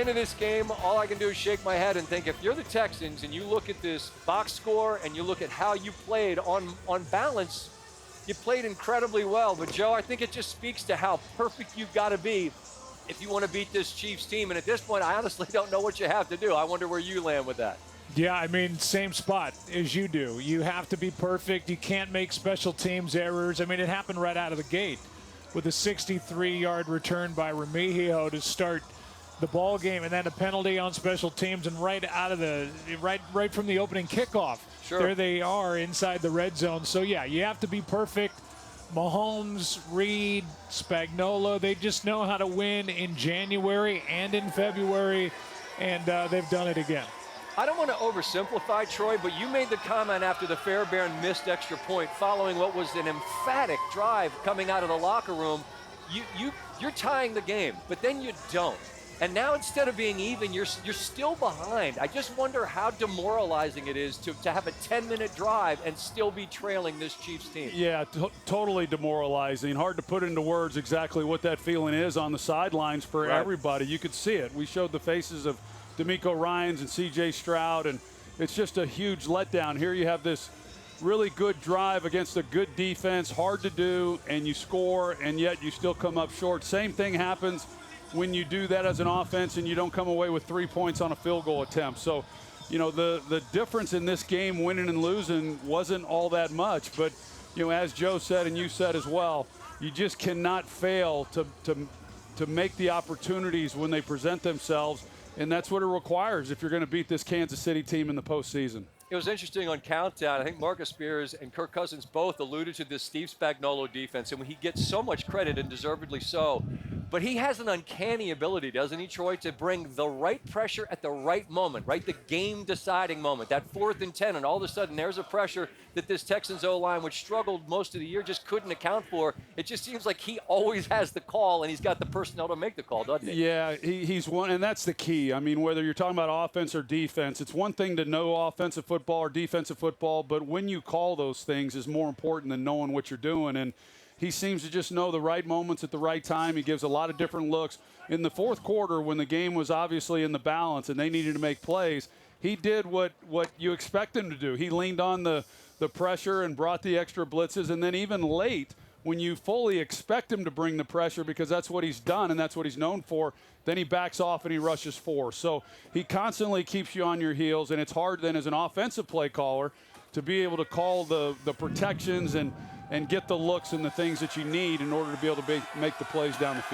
End of this game, all I can do is shake my head and think, if you're the Texans and you look at this box score and you look at how you played on balance, you played incredibly well. But Joe, I think it just speaks to how perfect you've got to be if you want to beat this Chiefs team. And at this point, I honestly don't know what you have to do. I wonder where you land with that. Yeah, I mean, same spot as you do. You have to be perfect. You can't make special teams errors. I mean, it happened right out of the gate with a 63-yard return by Remigio to start the ball game, and then a penalty on special teams, and right from the opening kickoff, sure, there they are inside the red zone. So yeah, you have to be perfect. Mahomes, Reed, Spagnuolo, they just know how to win in January and in February, and they've done it again. I don't want to oversimplify, Troy, but you made the comment after the Fairbairn missed extra point following what was an emphatic drive coming out of the locker room. You're tying the game, but then you don't. And now instead of being even, you're still behind. I just wonder how demoralizing it is to have a 10-minute drive and still be trailing this Chiefs team. Yeah, totally demoralizing. Hard to put into words exactly what that feeling is on the sidelines for everybody. You could see it. We showed the faces of D'Amico Ryans and C.J. Stroud, and it's just a huge letdown. Here you have this really good drive against a good defense, hard to do, and you score, and yet you still come up short. Same thing happens when you do that as an offense and you don't come away with 3 points on a field goal attempt. So, you know, the difference in this game, winning and losing, wasn't all that much. But, you know, as Joe said and you said as well, you just cannot fail to make the opportunities when they present themselves, and that's what it requires if you're going to beat this Kansas City team in the postseason. It was interesting on Countdown. I think Marcus Spears and Kirk Cousins both alluded to this Steve Spagnuolo defense, and he gets so much credit, and deservedly so. But he has an uncanny ability, doesn't he, Troy, to bring the right pressure at the right moment, right? The game-deciding moment, that 4th and 10, and all of a sudden there's a pressure that this Texans O-line, which struggled most of the year, just couldn't account for. It just seems like he always has the call, and he's got the personnel to make the call, doesn't he? Yeah, he's one, and that's the key. I mean, whether you're talking about offense or defense, it's one thing to know offensive football or defensive football, but when you call those things is more important than knowing what you're doing. And he seems to just know the right moments at the right time. He gives a lot of different looks. In the fourth quarter, when the game was obviously in the balance and they needed to make plays, he did what you expect him to do. He leaned on the pressure and brought the extra blitzes. And then even late, when you fully expect him to bring the pressure because that's what he's done and that's what he's known for, then he backs off and he rushes 4. So he constantly keeps you on your heels, and it's hard then as an offensive play caller to be able to call the protections and get the looks and the things that you need in order to be able to make the plays down the field.